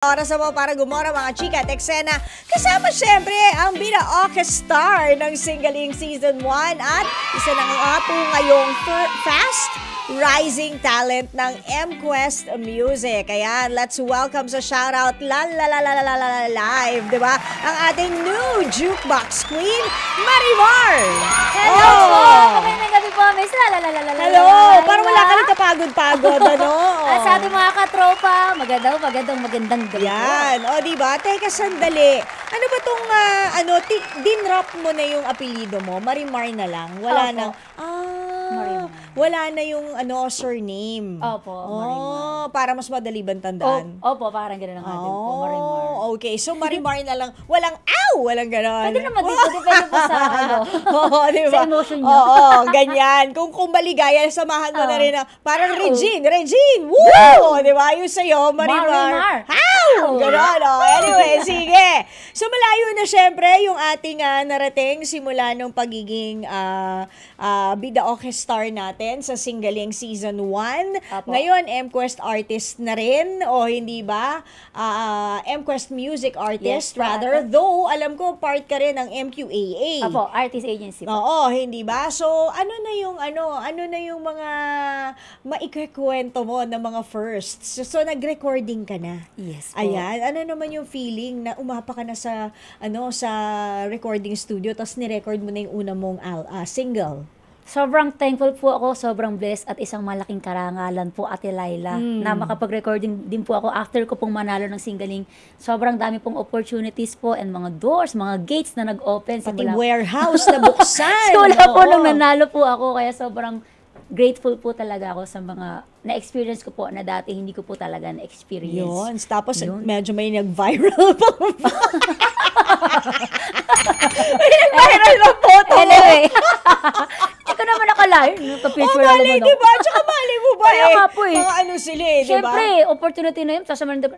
Oras na po para gumora mga chika at eksena. Kasama syempre ang Bida Star ng Singaling Season 1 at isa na nga po ngayong fast rising talent ng M-Quest Music. Kaya let's welcome sa shoutout live, di ba? Ang ating new jukebox queen, Marimar! Hello po! Magandang gabi po, Miss Hello! Parang wala ka nang kapagod-pagod, ano? Sa ating mga katropa, magandang gabi. Yan. O, diba? Teka, sandali. Ano ba tong, dinrap mo na yung apelido mo? Marimar na lang. Wala Opo. nang, Marimar. wala na yung, surname. Opo, Marimar. Para mas madali bang tandaan? Opo, parang gano'n ang ating po, Marimar. Okay. So, Marimar na lang. Walang, walang gano'n. Pwede naman dito, depende po sa, Oo, diba? sa emotion nyo. Oo, ganyan. Kung maligaya, samahan mo na rin na, parang Regine! Woo! Diba? Yung sa'yo, Marimar. How? Gano'n, Anyway, sige. So, malayo na syempre yung ating narating simula nung pagiging Bida Star natin sa Singaling Season 1. Apo. Ngayon, M-Quest artist na rin, o hindi ba? M-Quest music artist, Yes, rather. Though, alam ko, part ka rin ng MQAA. Apo, artist agency po. Oo, hindi ba? So, ano na yung mga maikikwento mo na mga firsts? So, nag-recording ka na. Yes po. Ayan, ano naman yung feeling na umapa ka na sa sa recording studio tapos ni-record mo na yung una mong single? Sobrang thankful po ako, sobrang blessed at isang malaking karangalan po, Ate Laila, na makapag-recording din po ako after ko pong manalo ng Singaling. Sobrang dami pong opportunities po and mga doors, mga gates na nag-open. Pati warehouse na buksan. Simula po nung nanalo po ako, kaya sobrang grateful po talaga ako sa mga na-experience ko po na dati hindi ko po talaga na-experience. Yun. Tapos medyo may nag-viral pa. May nag-viral na photo. Anyway, hindi ko naman nakalain. Nagka-picture lang naman ako. Diba? Tsaka mali mo ba Kaya nga po mga ano sila diba? Siyempre, opportunity na yun,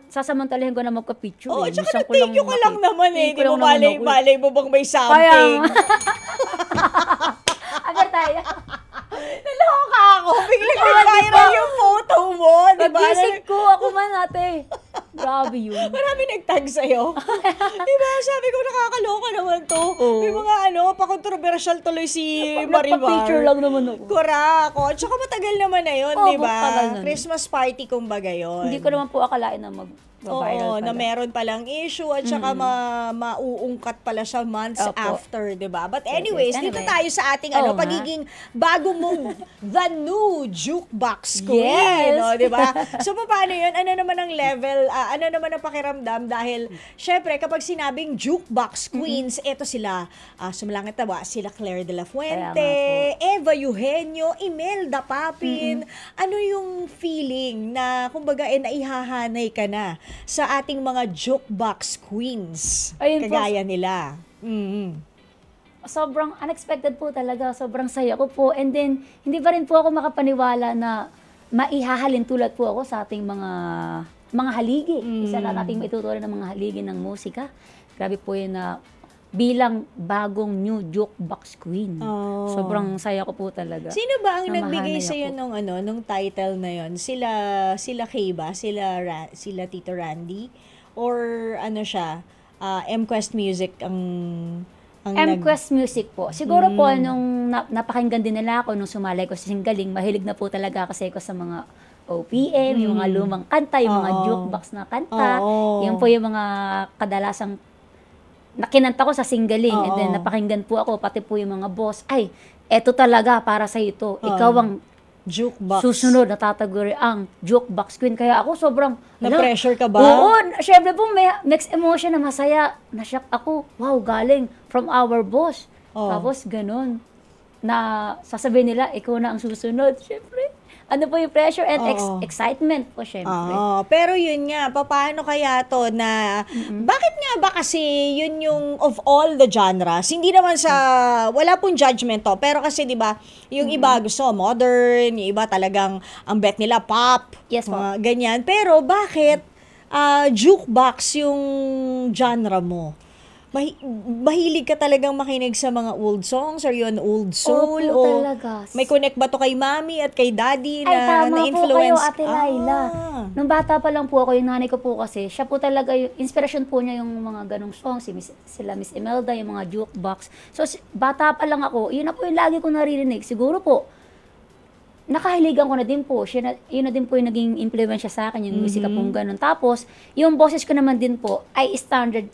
sasamantalahin ko na magka-picture. Oo, tsaka na-thank you ka lang naman eh. Di mo malay mo bang may Kaya something? Agar tayo. Naloka ako. Biglang nag-viral yung photo mo. Diba? Pag-isip ko, ako man ate. Grabe yun. Marami nag-tag sa'yo. Diba? Sabi ko, nakakaloka naman to. May mga pa-controversial tuloy si Marimar. Nagpa-picture lang naman ako. Correct. At saka matagal naman na yun, Oo, diba? matagal na. Christmas party kumbaga yun. Hindi ko naman po akalain na Oo, mag-viral pala. na meron palang issue at saka mauungkat pala siya months Opo. after, diba? But anyways, Yes. dito Anyway. tayo sa ating Oo nga. pagiging bago mong the new jukebox queen, Yes. no, diba? So, paano yun? Ano naman ang level, ano naman ang pakiramdam? Dahil, syempre, kapag sinabing jukebox queens, eto sila, sumalangit na ba? Sila Claire de la Fuente, Eva Eugenio, Imelda Papin. Ano yung feeling na, kumbaga, naihahanay ka na sa ating mga jukebox queens? Ayun po. Kagaya nila. Sobrang unexpected po talaga. Sobrang saya ko po. And then, hindi pa rin po ako makapaniwala na maihahalin tulad po ako sa ating mga haligi. Isa na nating maitutuloy ng mga haligi ng musika. Grabe po yun na bilang bagong new jukebox queen. Oh. Sobrang saya ko po talaga. Sino ba ang nagbigay Namahanay sa iyo ako. nung title na yon? Sila Kay ba? Sila Tito Randy or ano siya? M-Quest Music ang M-Quest Music po. Siguro po, nung napakinggan din nila ako nung sumalay ko sa Singaling, mahilig na po talaga kasi ako sa mga OPM, yung mga lumang kanta, yung mga jukebox na kanta. Yan po yung mga kadalasang nakinanta ko sa Singaling. And then napakinggan po ako, pati po yung mga boss. Ay, eto talaga para sa ito. Ikaw ang jukebox. susunod na tataguri ang jukebox queen. Kaya ako sobrang Na-pressure ka ba? Oo, syempre po may mixed emotion na masaya. Na-shock ako. Wow, galing from our boss. Tapos ganun. Na sasabihin nila, ikaw na ang susunod. Syempre. Ano po yung pressure and excitement po, syempre. Pero yun nga, paano kaya to na, bakit nga ba kasi yun yung of all the genres, hindi naman wala pong judgment to, pero kasi di ba yung iba gusto modern, yung iba talagang ang bet nila pop, Yes po. mga ganyan. Pero bakit jukebox yung genre mo? mahilig ka talagang makinig sa mga old songs? Are you an old soul? Opo, talaga. May connect ba to kay mami at kay daddy Ay, na tama na-influence? po kayo, Ate Laila. Ah. Nung bata pa lang po ako, yung nanay ko po kasi, siya po talaga, yung inspiration po niya yung mga ganong songs, sila Miss Imelda, yung mga jukebox. So, bata pa lang ako, yun na po yung lagi ko naririnig. Siguro po, nakahiligan ko na din po. Yun na din po yung naging impluwensya sa akin, yung musika pong ganun. Tapos, yung boses ko naman din po, ay standard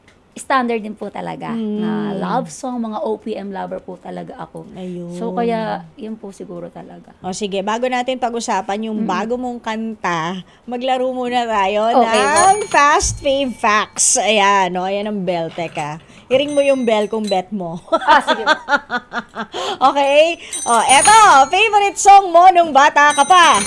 din po talaga na love song, mga OPM lover po talaga ako. Ayun. So kaya yun po siguro talaga. O sige, bago natin pag-usapan yung bago mong kanta, maglaro muna tayo Okay, ng Fast Fave Facts. Ayan, ayan ang bell. Teka, i-ring mo yung bell kung bet mo. Sige. Okay? O, eto, favorite song mo nung bata ka pa?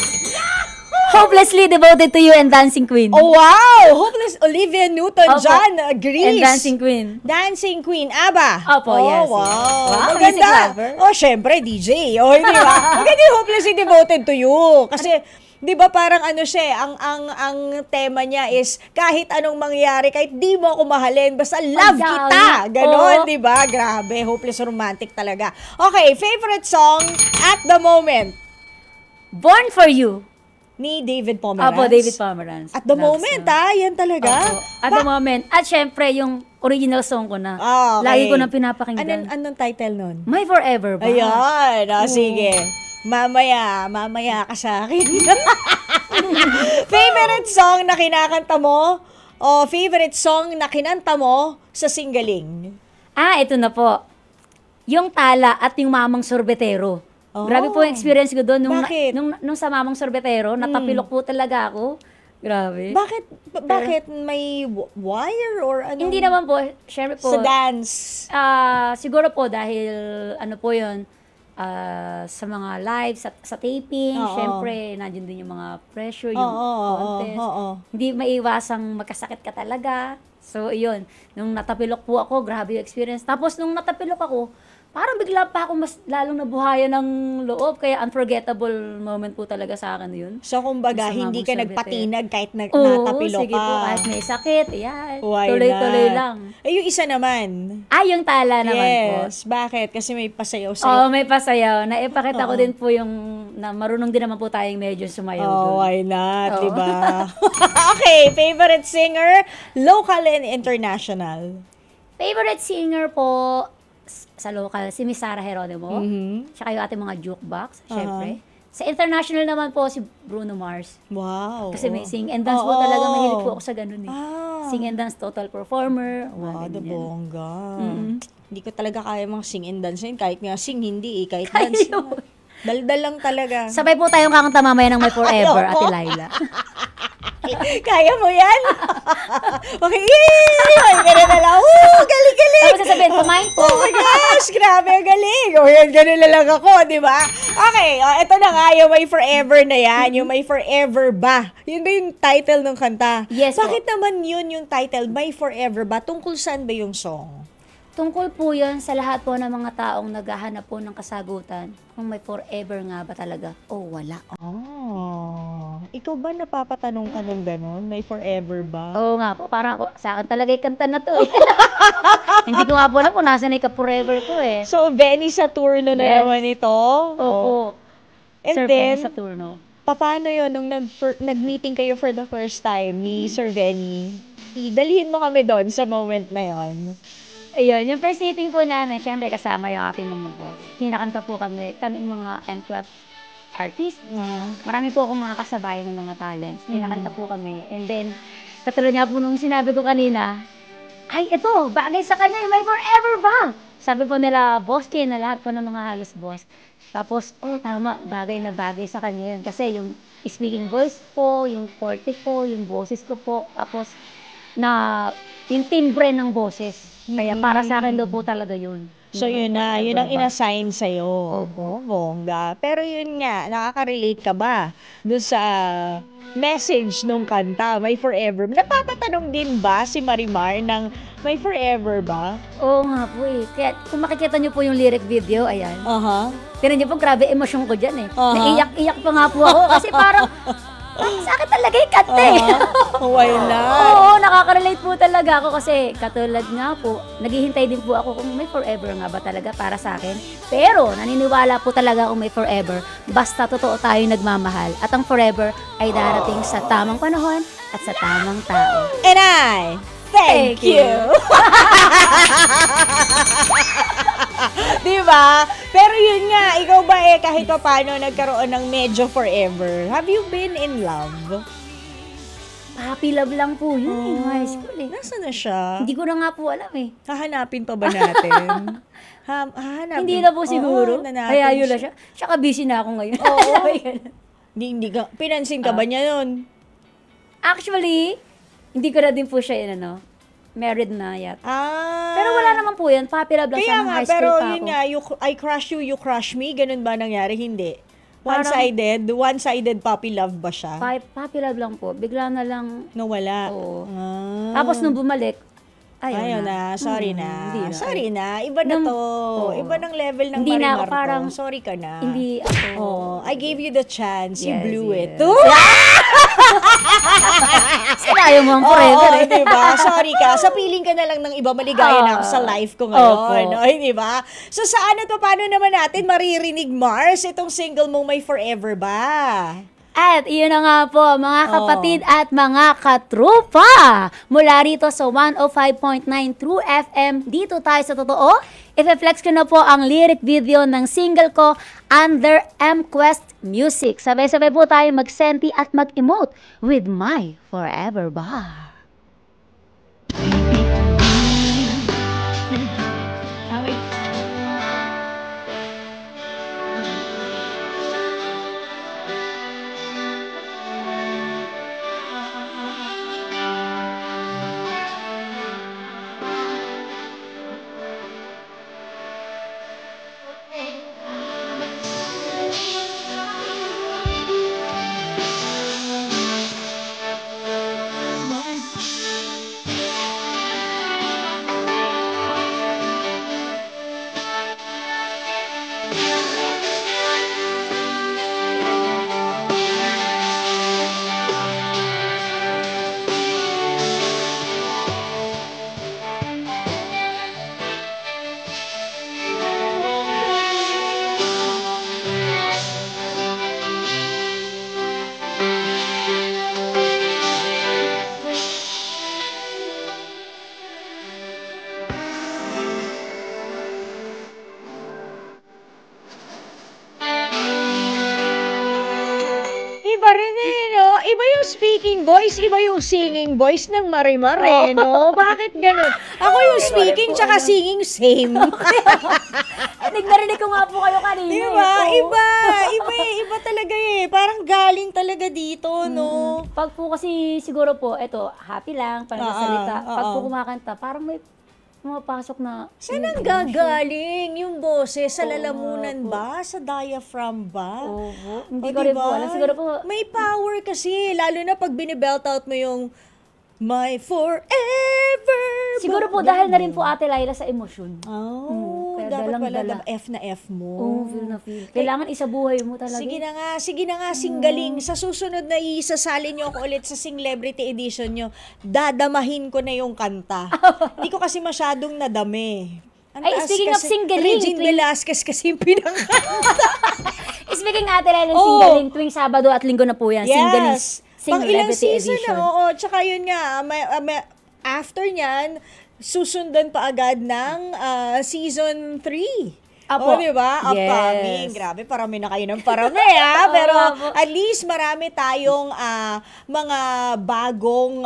Hopelessly Devoted to You and Dancing Queen. Oh, wow! Hopeless Olivia Newton-John, Grease. And Dancing Queen. Dancing Queen, ABBA. Opo, oh, yes. Wow. Wow, Maganda. music lover. Oh, syempre, DJ. Oh, hindi ba? Maganda yung Hopelessly Devoted to You. Kasi, di ba parang ano siya, ang tema niya is kahit anong mangyari, kahit di mo ako mahalin, basta love kita. Ganon, di ba? Grabe, hopeless romantic talaga. Okay, favorite song at the moment? Born for You. Ni David Pomeranz. Opo, David Pomeranz. At the moment, yan talaga. Opo. At the moment. At syempre, yung original song ko na. Okay. Lagi ko nang pinapakinggan. Anong title nun? My Forever ba? Ayan, sige. Mamaya ka sa akin. Favorite song na kinakanta mo? O favorite song na kinanta mo sa singgaling? Ito na po. Yung Tala at yung Mamang Sorbetero. Oh. Grabe po yung experience ko doon. Bakit? Nung sa Mamang Sorbetero, natapilok po talaga ako. Grabe. Bakit may wire or ano? Hindi naman po, syempre po. Sa dance? Siguro po dahil ano po yun, sa mga live, sa taping, syempre, nandiyan din yung mga pressure, yung contest. Hindi maiwasang magkasakit ka talaga. So, yun. Nung natapilok po ako, grabe yung experience. Tapos, nung natapilok ako, parang bigla pa ako mas lalong nabuhayan ng loob. Kaya unforgettable moment po talaga sa akin yun. So, kumbaga, hindi ka nagpatinag kahit Oo, natapilo sige ka. po. Kahit may sakit, ayan. Why Tuloy-tuloy not? lang. Yung isa naman. Yung Tala naman po. Yes. Bakit? Kasi may pasayaw sa'yo. Oo, may pasayaw. Naipakita ko din po yung, na marunong din naman po tayong medyo sumayaw doon. Why not? Diba? Okay, favorite singer, local and international. Favorite singer po, sa local, si Miss Sarah Geronimo. Tsaka yung ating mga jukebox, syempre. Sa international naman po, si Bruno Mars. Wow. Kasi may sing and dance po talaga, mahilig po ako sa ganun eh. Sing and dance, total performer. Wow, the bongga. Mm-hmm. Hindi ko talaga kaya mga sing and dance yun. Kahit nga sing, hindi eh. Kahit dance. Daldal lang talaga. Sabay po tayong kakanta mamaya ng My Forever, Ate Laila. Kaya mo yan? Okay, ganun na lang. Galing. Tapos sasabihin, kumain po. Oh my gosh, grabe, ang galing. O yan, ganun na lang ako, di ba? Okay, ito na nga, yung May Forever na yan. Yung May Forever ba? Yun ba yung title ng kanta? Yes, Bakit naman yun yung title, May Forever ba? Tungkol saan ba yung song? Tungkol po yan sa lahat po ng mga taong naghahanap po ng kasagutan. Kung may forever nga ba talaga o wala. Ikaw ba napapatanong ka ng gano'n? May forever ba? Oo nga po, parang ako, sa akin talaga yung kanta na to eh. Hindi ko nga po alam kung nasa na yung forever ko eh. So, Benny Saturno na naman ito? Oo. And Sir then, Benny Saturno. paano yun nung nag-meeting kayo for the first time ni Sir Benny? Dalhin mo kami doon sa moment na yon. Ayun, yung first meeting po namin, syempre kasama yung aking mga boss. Kinakanta po kami mga M12 artist. Marami po akong mga kasabayan ng mga talents. Kinakanta po kami. And then, katulad nga po nung sinabi ko kanina, ay, ito, bagay sa kanya, may forever ba? Sabi po nila, boss kayo na lahat po ng mga halos boss. Tapos, tama, bagay na bagay sa kanya yun. Kasi yung speaking voice po, yung forte po, yung boses ko po, tapos, yung timbre ng boses. Kaya para sa akin daw po talaga yun. So yun na, yun ang inassign sa'yo. Opo, bongga. Pero yun nga, nakaka-relate ka ba doon sa message nung kanta, May Forever? Napapatanong din ba si Marimar ng May Forever ba? Oo nga po eh. Kaya kung makikita niyo po yung lyric video, ayan. Pero niyo po, grabe emosyon ko dyan eh. Naiyak-iyak pa nga po ako kasi parang Sa akin talaga yung kante. Why not? Oo, nakaka-relate po talaga ako kasi katulad nga po, naghihintay din po ako kung may forever nga ba talaga para sa akin. Pero naniniwala po talaga kung may forever, basta totoo tayo nagmamahal. At ang forever ay darating sa tamang panahon at sa tamang tao. And I thank you. Diba? Pero yun nga, ikaw ba kahit pa paano nagkaroon ng medyo forever? Have you been in love? Puppy love lang po yun in high school eh. Nasaan na siya? Hindi ko na nga po alam eh. Hahanapin pa ba natin? Hahanapin? Hindi na po siguro. Oo, na Kaya yun lang siya. Tsaka busy na ako ngayon. Oo. Hindi ka, pinansin ka ba niya nun? Actually, hindi ko na din po siya married na yet. Pero wala naman po yan. Puppy love lang Kaya siya nung nga, high school pero pa yun ako. nga, I crush you, you crush me, ganun ba nangyari? Hindi. One-sided puppy love ba siya? Puppy love lang po. Bigla na lang, Nawala. oo. Ah. Tapos nung bumalik, Ayaw na. Sorry na. hindi na. Sorry na. Iba na to. Iba ng level ng Hindi na ako marimar parang- to. Sorry ka na. hindi ako. Oh, I gave you the chance. You Yes, blew yes. it. Sinayo mo ang forever Oo, eh. diba? Sorry ka. Sa piling ka na lang ng iba, maligaya na ako sa life ko ngayon. Opo. Oy, diba? So, saan at paano naman natin maririnig, Mars, itong single mong May Forever ba? At iyon na nga po, mga kapatid at mga katrupa. Mula rito sa 105.9 True FM, dito tayo sa totoo. I-flex ko na po ang lyric video ng single ko, Under MQuest Music. Sabay-sabay po tayo mag-senti at mag-emote with My Forever Ba. Iba rin no? Iba yung speaking voice, iba yung singing voice ng Marimar no? Bakit ganun? Ako yung speaking tsaka singing same. Narinig ko nga po kayo kanina. Diba? Iba talaga eh. Parang galing talaga dito, no? Pag po kasi siguro po, eto, happy lang, parang salita. Pag po kumakanta, parang may pumapasok na... Saan ang gagaling yung boses? Sa lalamunan ba? Sa diaphragm ba? Oo. Hindi O, ko rin diba? po alam. Siguro po, May power kasi. Lalo na pag binibelt out mo yung My Forever. siguro po dahil na rin po Ate Laila sa emosyon. Oh, Kaya dapat pala dalang-dala. F na F mo. Oo, feel na feel. Kailangan isabuhay mo talaga. Sige na nga, singgaling. Sa susunod na isasali nyo ako ulit sa Celebrity Edition nyo, dadamahin ko na yung kanta. Hindi ko kasi masyadong nadami. Ang Ay, taas speaking of kasi, singgaling, Regine Velasquez kasi yung pinangkanta. Speaking Ate Laila ng Oo. singgaling, tuwing Sabado at Linggo na po yan. Singgaling. Pang ilang Celebrity season Edition. na, oo. Tsaka yun nga, after nyan, susundan pa agad ng season 3. Apo. Diba? Yes. Upcoming. Grabe, parami na kayo ng parami, ha? Pero at least marami tayong mga bagong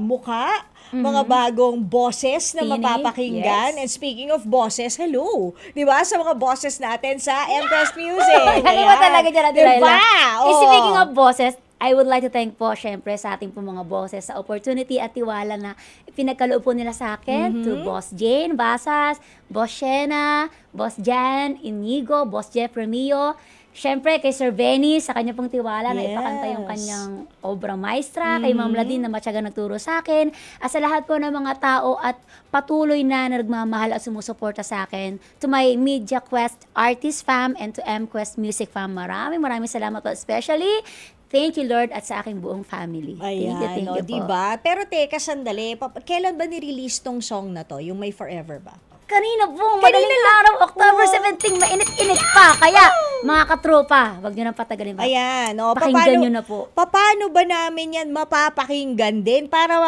mukha, mga bagong boses na Tinig, mapapakinggan. yes. And speaking of bosses, hello. Diba? Sa mga bosses natin sa MQuest Music. Galing mo talaga dyan, Ate Laila. Diba? Oo. Speaking of bosses, I would like to thank po, syempre, sa ating po mga bosses sa opportunity at tiwala na pinagkaloob po nila sa akin. To Boss Jane Basas, Boss Shena, Boss Jan Inigo, Boss Jeff Remio. Syempre, kay Sir Benny, sa kanya pong tiwala na Yes. ipakanta yung kanyang obra maestra, kay Ma'am Ladine na matyaga nagturo sa akin, at sa lahat po ng mga tao at patuloy na nagmamahal at sumusuporta sa akin, to my Media Quest Artist fam and to MQuest Music fam, maraming salamat po, especially Thank you, Lord, at sa aking buong family. Ayan, Thank you po. diba? Pero teka, sandali. Kailan ba nirelease tong song na to? Yung May Forever ba? Kanina po, madaling araw, October 17, mainit-init pa. Kaya, mga katropa, wag nyo nang patagalin pa. Ayan, Pakinggan nyo na po. Paano ba namin yan mapapakinggan din? Para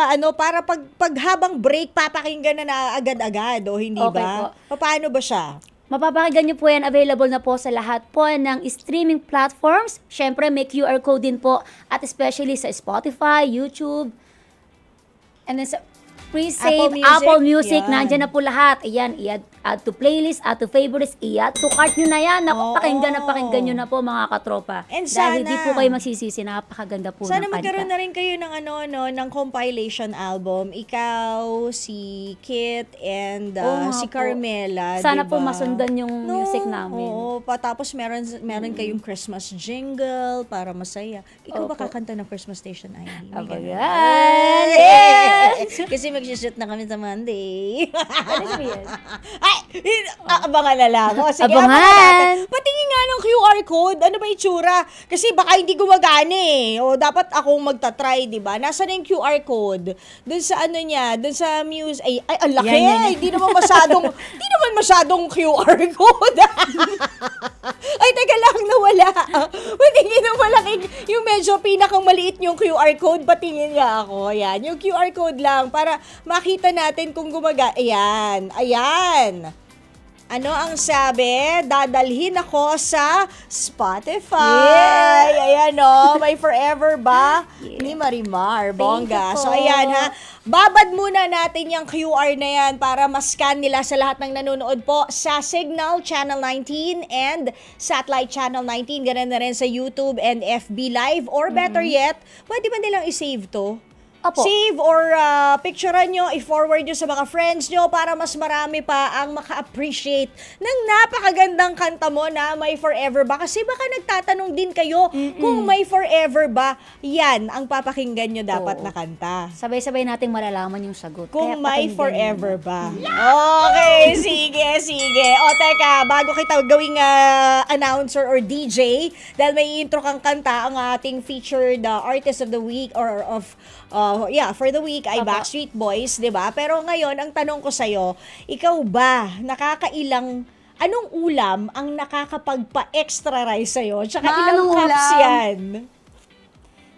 pag habang break, papakinggan na agad-agad, o hindi Okay ba? Paano ba siya? Mapapakinggan nyo po yan, available na po sa lahat po ng streaming platforms. Syempre, may QR code din po, at especially sa Spotify, YouTube, and then sa pre-save, Apple Music, nandyan na po lahat. Ayan, add to playlist, add to favorites, i-add to cart nyo na yan. Naku, pakinggan nyo na po mga katropa. And dahil di po kayo magsisisi, napakaganda po ng kanta. Sana magkaroon na rin kayo ng ng compilation album. Ikaw, si Kit, and si Carmela. Sana po masundan yung music namin. Oo, tapos meron kayong Christmas jingle para masaya. Ikaw ba kakanta ng Christmas Station ID? Abagan! Yes! Kasi mag-shoot na kami sa Monday. Ano ba yan? Abangan na lang. Sige, abangan! Patingin nga ng QR code. Ano ba itsura? Kasi baka hindi gumagana eh. O dapat akong magta-try, di ba? Nasaan na yung QR code? Doon sa doon sa music. Ay, ang laki. Hindi naman masyadong QR code. Ay, teka lang, nawala. Patingin ng malaking, yung medyo pinakang maliit yung QR code. Patingin nga ako. Ayan, yung QR code lang para makita natin kung gumagana. Ayan. Ano ang sabi? Dadalhin ako sa Spotify. Yeah. Ayan May Forever ba? Yeah. Ni Marimar. Bongga. So ayan ha. Babad muna natin yung QR na yan para ma-scan nila sa lahat ng nanonood po sa Signal Channel 19 and Satellite Channel 19. Ganun na rin sa YouTube and FB Live. Or better yet, pwede ba nilang i-save to? Opo. Save or picturean nyo, i-forward nyo sa mga friends nyo para mas marami pa ang maka-appreciate ng napakagandang kanta mo na May Forever ba? Kasi baka nagtatanong din kayo kung May Forever ba, yan ang papakinggan nyo dapat na kanta. Sabay-sabay nating malalaman yung sagot. Kung May Forever ba. Okay, sige. O teka, bago kita gawing announcer or DJ, dahil may intro kang kanta, ang ating featured artist of the week or for the week ay Backstreet Boys, 'di ba? Pero ngayon ang tanong ko sa iyo, ikaw ba anong ulam ang nakakapagpa-extra rice sa iyo? Tsaka ilang cups 'yan?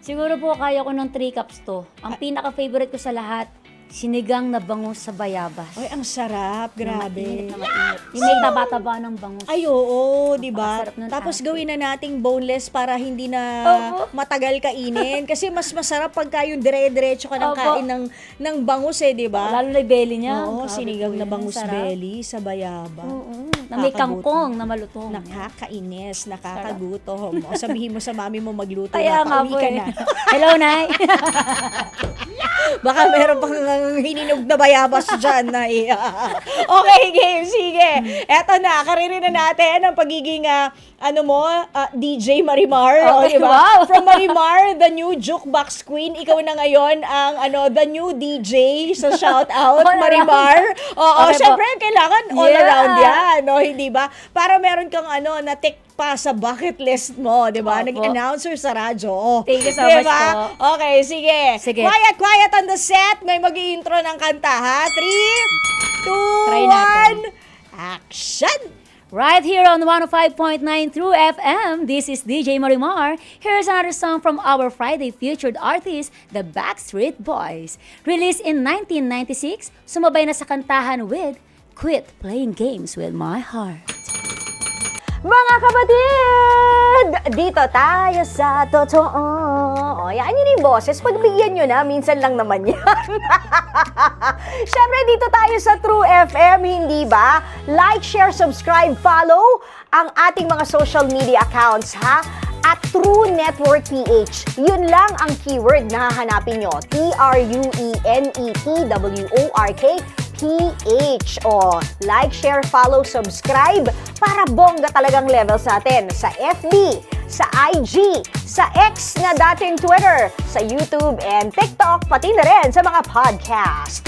Siguro po kaya ko ng 3 cups to. Ang pinaka-favorite ko sa lahat, sinigang na bangus sa bayabas. Ay, ang sarap. Grabe. Mainit. Yung may taba-taba ng bangus. Ay, oo, di ba? Tapos gawin na nating boneless para hindi na matagal kainin. Kasi mas masarap pagka yung dire-diretso ka ng kain ng bangus di ba? Lalo na yung belly niya. Oo, sinigang na bangus belly sa bayabas. Oo. Na may kangkong na malutong. Nakakainis, nakakagutom. O sabihin mo sa mami mo magluto Kaya na, pauwi ka na. Hello, Nay. Baka meron pang hininog na bayabas dyan na Okay, game. Sige. Eto na. Kariri na natin ang pagiging DJ Marimar. Okay, diba? wow. From Marimar, the new jukebox queen. Ikaw na ngayon ang the new DJ sa shout out, Marimar. Oo, syempre kailangan all around yan. Hindi ba? Para meron kang na-tick pa sa bucket list mo, di ba? Nag-announcer sa radyo. Thank you so much po. Okay, sige. Quiet on the set. May mag-i-intro ng kanta, ha? 3, 2, 1, action! Right here on 105.9 True FM, this is DJ Marimar. Here's another song from our Friday featured artist, the Backstreet Boys. Released in 1996, sumabay na sa kantahan with Quit Playing Games With My Heart. Mga kapatid! Dito tayo sa totoo. Yan yun yung boses. Pagbigyan nyo na, minsan lang naman yan. Siyempre, dito tayo sa True FM, hindi ba? Like, share, subscribe, follow ang ating mga social media accounts, ha? At True Network PH. Yun lang ang keyword na hahanapin nyo. TrueNetwork PH. Like, share, follow, subscribe para bongga talagang levels natin sa FB, sa IG, sa X na dating Twitter, sa YouTube and TikTok, pati na rin sa mga podcast.